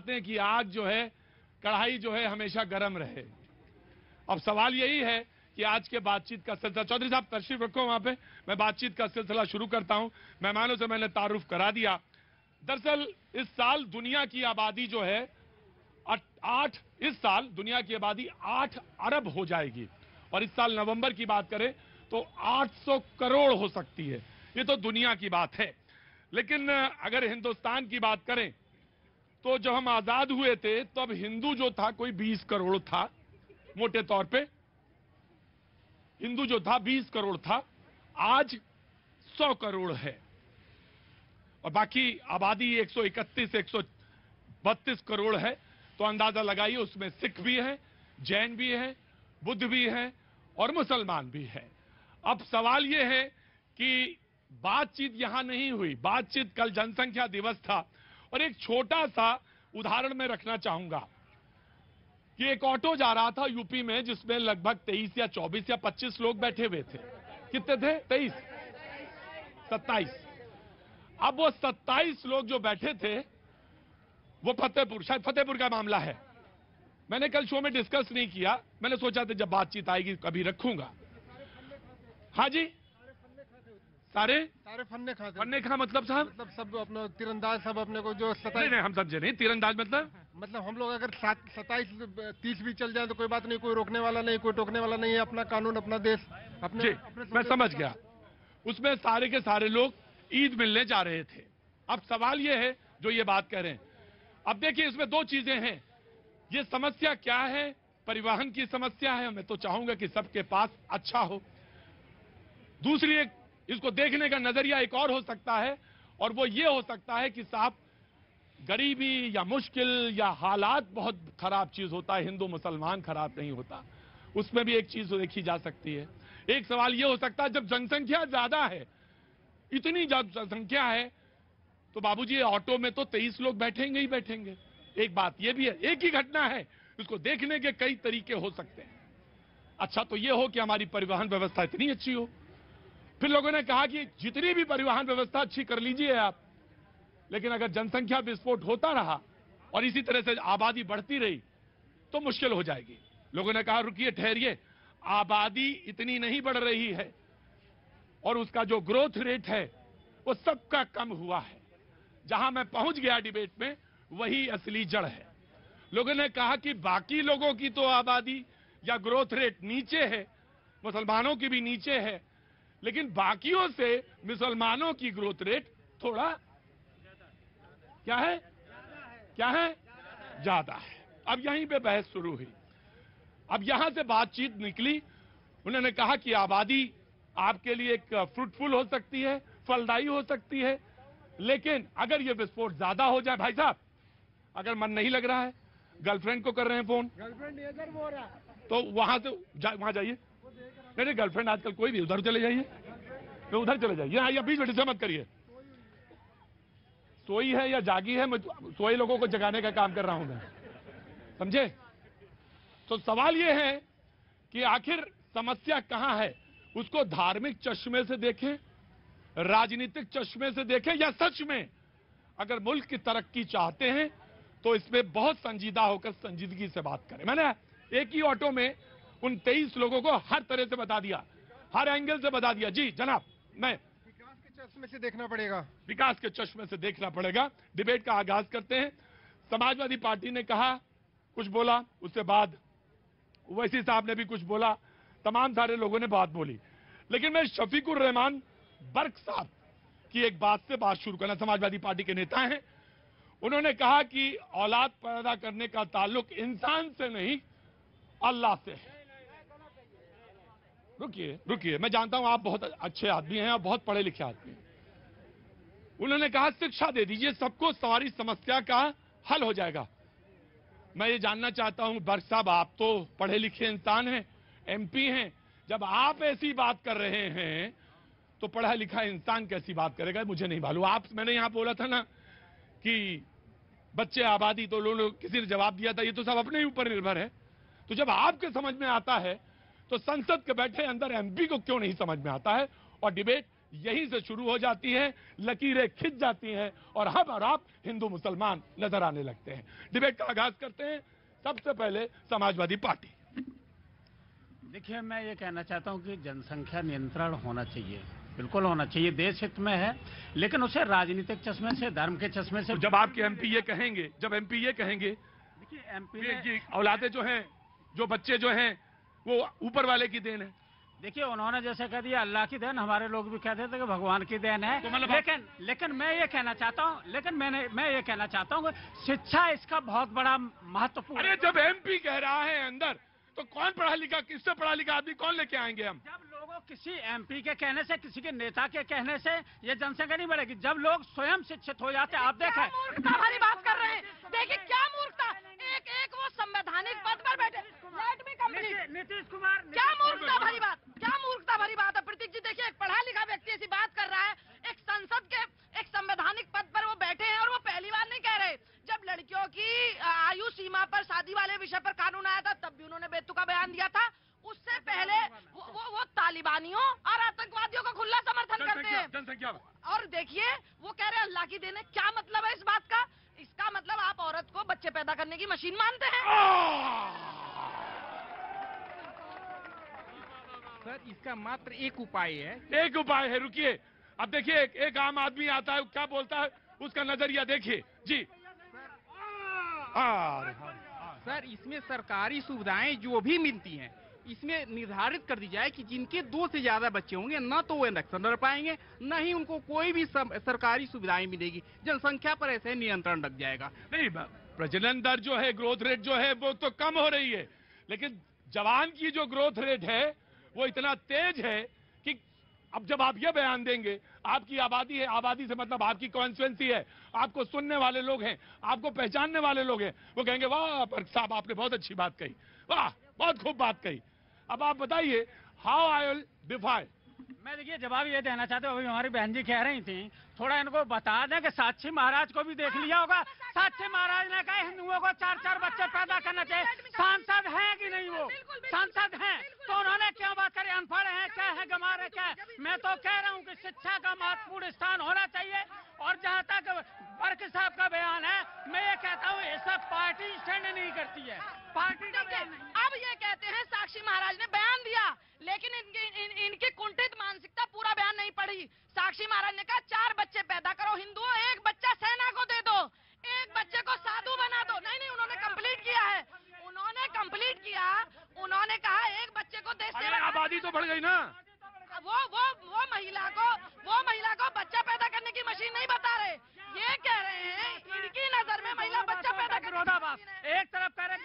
हैं कि आग जो है, कढ़ाई जो है हमेशा गर्म रहे। अब सवाल यही है कि आज के बातचीत का सिलसिला, चौधरी साहब तशरीफ रखो वहां पे, मैं बातचीत का सिलसिला शुरू करता हूं। मेहमानों से मैंने तारुफ करा दिया। दरअसल इस साल दुनिया की आबादी जो है इस साल दुनिया की आबादी 8 अरब हो जाएगी, और इस साल नवंबर की बात करें तो 800 करोड़ हो सकती है। ये तो दुनिया की बात है। लेकिन अगर हिंदुस्तान की बात करें तो जब हम आजाद हुए थे तब हिंदू जो था कोई 20 करोड़ था, मोटे तौर पे हिंदू जो था 20 करोड़ था। आज 100 करोड़ है, और बाकी आबादी 131 132 करोड़ है। तो अंदाजा लगाइए, उसमें सिख भी हैं, जैन भी हैं, बुद्ध भी हैं और मुसलमान भी हैं। अब सवाल यह है कि बातचीत यहां नहीं हुई, बातचीत कल जनसंख्या दिवस था। और एक छोटा सा उदाहरण मैं रखना चाहूंगा कि एक ऑटो जा रहा था यूपी में, जिसमें लगभग 23 या 24 या 25 लोग बैठे हुए थे। कितने थे? 23 27। अब वो 27 लोग जो बैठे थे वो फतेहपुर, शायद फतेहपुर का मामला है। मैंने कल शो में डिस्कस नहीं किया, मैंने सोचा था जब बातचीत आएगी कभी रखूंगा। हाँ जी, सारे फन्ने खा मतलब साहब, मतलब सब अपना तीरंदाज, सब अपने को जो नहीं हम समझे नहीं। तीरंदाज मतलब हम लोग अगर 27-30 भी चल जाए तो कोई बात नहीं, कोई रोकने वाला नहीं, कोई टोकने वाला नहीं है। अपना कानून, अपना देश, अपने मैं समझ गया। उसमें सारे के सारे लोग ईद मिलने जा रहे थे। अब सवाल यह है जो ये बात कह रहे हैं। अब देखिए, इसमें दो चीजें हैं। ये समस्या क्या है? परिवहन की समस्या है। मैं तो चाहूंगा कि सबके पास अच्छा हो। दूसरी एक इसको देखने का नजरिया एक और हो सकता है, और वो ये हो सकता है कि साहब गरीबी या मुश्किल या हालात बहुत खराब चीज होता है, हिंदू मुसलमान खराब नहीं होता। उसमें भी एक चीज देखी जा सकती है। एक सवाल ये हो सकता है, जब जनसंख्या ज्यादा है, इतनी जनसंख्या है, तो बाबूजी ऑटो में तो 23 लोग बैठेंगे ही बैठेंगे। एक बात ये भी है, एक ही घटना है, इसको देखने के कई तरीके हो सकते हैं। अच्छा तो ये हो कि हमारी परिवहन व्यवस्था इतनी अच्छी हो। फिर लोगों ने कहा कि जितनी भी परिवहन व्यवस्था अच्छी कर लीजिए आप, लेकिन अगर जनसंख्या विस्फोट होता रहा और इसी तरह से आबादी बढ़ती रही तो मुश्किल हो जाएगी। लोगों ने कहा रुकिए, ठहरिए, आबादी इतनी नहीं बढ़ रही है और उसका जो ग्रोथ रेट है वो सबका कम हुआ है। जहां मैं पहुंच गया डिबेट में, वही असली जड़ है। लोगों ने कहा कि बाकी लोगों की तो आबादी या ग्रोथ रेट नीचे है, मुसलमानों की भी नीचे है, लेकिन बाकियों से मुसलमानों की ग्रोथ रेट थोड़ा क्या है? ज्यादा है। अब यहीं पे बहस शुरू हुई। अब यहां से बातचीत निकली। उन्होंने कहा कि आबादी आपके लिए एक फ्रूटफुल हो सकती है, फलदायी हो सकती है, लेकिन अगर ये विस्फोट ज्यादा हो जाए, भाई साहब अगर मन नहीं लग रहा है, गर्लफ्रेंड को कर रहे हैं फोन, गर्लफ्रेंड इधर हो रहा, तो वहां से वहां जाइए। नहीं गर्लफ्रेंड आजकल कोई भी, उधर चले जाइए, तो उधर चले जाइए। यहाँ बीच में डिस्टर्ब मत करिए। सोई है या जागी है, मैं सोए लोगों को जगाने का काम कर रहा हूं मैं, समझे? तो सवाल यह है कि आखिर समस्या कहां है? उसको धार्मिक चश्मे से देखें, राजनीतिक चश्मे से देखें, या सच में अगर मुल्क की तरक्की चाहते हैं तो इसमें बहुत संजीदा होकर संजीदगी से बात करें। मैंने एक ही ऑटो में उन 23 लोगों को हर तरह से बता दिया, हर एंगल से बता दिया। जी जनाब, मैं विकास के चश्मे से देखना पड़ेगा, विकास के चश्मे से देखना पड़ेगा। डिबेट का आगाज करते हैं। समाजवादी पार्टी ने कहा, कुछ बोला, उसके बाद ओवैसी साहब ने भी कुछ बोला, तमाम सारे लोगों ने बात बोली, लेकिन मैं शफीकुर रहमान बर्क साहब की एक बात से बात शुरू करना। समाजवादी पार्टी के नेता हैं। उन्होंने कहा कि औलाद पैदा करने का ताल्लुक इंसान से नहीं, अल्लाह से है। रुकिए, मैं जानता हूं आप बहुत अच्छे आदमी हैं और बहुत पढ़े लिखे आदमी हैं। उन्होंने कहा शिक्षा दे दीजिए सबको, सारी समस्या का हल हो जाएगा। मैं ये जानना चाहता हूं बर्क साहब, आप तो पढ़े लिखे इंसान हैं, एमपी हैं, जब आप ऐसी बात कर रहे हैं तो पढ़ा लिखा इंसान कैसी बात करेगा? मुझे नहीं मालूम। मैंने यहां बोला था ना कि बच्चे आबादी, तो लोग किसी ने जवाब दिया था ये तो सब अपने ही ऊपर निर्भर है। तो जब आपके समझ में आता है तो संसद के बैठे अंदर एमपी को क्यों नहीं समझ में आता है? और डिबेट यहीं से शुरू हो जाती है, लकीरें खिंच जाती हैं और हम और आप हिंदू मुसलमान नजर आने लगते हैं। डिबेट का आगाज करते हैं। सबसे पहले समाजवादी पार्टी। देखिए, मैं ये कहना चाहता हूँ कि जनसंख्या नियंत्रण होना चाहिए, बिल्कुल होना चाहिए, देश हित में है, लेकिन उसे राजनीतिक चश्मे से, धर्म के चश्मे से। तो जब आपके एमपी ये कहेंगे, देखिए एमपी औलादे जो हैं, जो बच्चे जो हैं, वो ऊपर वाले की देन है। देखिए, उन्होंने जैसे कह दिया अल्लाह की देन, हमारे लोग भी कहते थे कि भगवान की देन है। तो मतलब लेकिन मैं ये कहना चाहता हूँ, मैं ये कहना चाहता हूँ शिक्षा इसका बहुत बड़ा महत्वपूर्ण। अरे जब एमपी कह रहा है अंदर, तो कौन पढ़ा लिखा, किससे पढ़ा लिखा आदमी कौन लेके आएंगे हम? जब लोगों किसी एमपी के कहने से, किसी के नेता के कहने से ये जनसंख्या नहीं बढ़ेगी। जब लोग स्वयं शिक्षित हो जाते हैं, आप देखें। मूर्खता भरी बात कर रहे हैं। देखिए क्या मूर्खता, एक वो संवैधानिक पद पर बैठे। Let me complete. Nitish Kumar, क्या मूर्खता भरी बात, क्या मूर्खता भरी बात है प्रतीक जी। देखिए, एक पढ़ा लिखा व्यक्ति ऐसी बात कर रहा है, एक संसद के एक संवैधानिक पद पर वो बैठे हैं, और वो पहली बार नहीं कह रहे। जब लड़कियों की आयु सीमा पर शादी वाले विषय पर कानून आया था, तब भी उन्होंने बेतुका बयान दिया था। उससे पहले वो तालिबानियों और आतंकवादियों का खुला समर्थन करते हैं। जनसंख्या और देखिए, वो कह रहे हैं अल्लाह की देन है। क्या मतलब है इस बात का? इसका मतलब आप औरत को बच्चे पैदा करने की मशीन मानते हैं। सर, इसका मात्र एक उपाय है। एक उपाय है, रुकिए। अब देखिए, एक आम आदमी आता है, क्या बोलता है, उसका नजरिया देखिए जी। सर, इसमें सरकारी सुविधाएं जो भी मिलती हैं, इसमें निर्धारित कर दी जाए कि जिनके 2 से ज्यादा बच्चे होंगे, न तो वो इलेक्शन लड़ पाएंगे, न ही उनको कोई भी सरकारी सुविधाएं मिलेगी। जनसंख्या पर ऐसे नियंत्रण लग जाएगा। नहीं, प्रजनन दर जो है, ग्रोथ रेट जो है, वो तो कम हो रही है, लेकिन जवान की जो ग्रोथ रेट है वो इतना तेज है कि अब जब आप ये बयान देंगे, आपकी आबादी है, आबादी से मतलब आपकी कॉन्स्टिट्यूएंसी है, आपको सुनने वाले लोग हैं, आपको पहचानने वाले लोग हैं, वो कहेंगे वाह पर साहब आपने बहुत अच्छी बात कही, वाह बहुत खूब बात कही। अब आप बताइए, हाउ आई विल डिफाइन। मैं देखिए जवाब ये देना चाहते हो, अभी हमारी बहन जी कह रही थी, थोड़ा इनको बता दें कि साक्षी महाराज को भी देख लिया होगा। साक्षी महाराज ने कहा हिंदुओं को 4-4 बच्चे पैदा करना चाहिए। सांसद हैं कि नहीं? वो सांसद हैं, तो उन्होंने क्यों बात करी? अनपढ़ हैं क्या है, गंवार है क्या है? मैं तो कह रहा हूँ कि शिक्षा का महत्वपूर्ण स्थान होना चाहिए। और जहाँ तक वर्क साहब का बयान है, मैं ये कहता हूँ ये सब पार्टी स्टैंड नहीं करती है। पार्टी अब ये कहते हैं साक्षी महाराज ने बयान दिया, लेकिन इनकी कुंठित मानसिकता पूरा बयान नहीं पढ़ी। साक्षी महाराज ने कहा 4 बच्चे पैदा करो हिंदुओं, 1 बच्चा सेना को दे दो, 1 बच्चे को साधु बना दो। नहीं, उन्होंने कंप्लीट किया है, उन्होंने कहा 1 बच्चे को देश सेवा। आबादी तो बढ़ गई ना। वो महिला को बच्चा पैदा करने की मशीन नहीं बता रहे, ये कह रहे हैं इनकी नजर में महिला बच्चा पैदा करने की मशीन है। एक तरफ कह रहे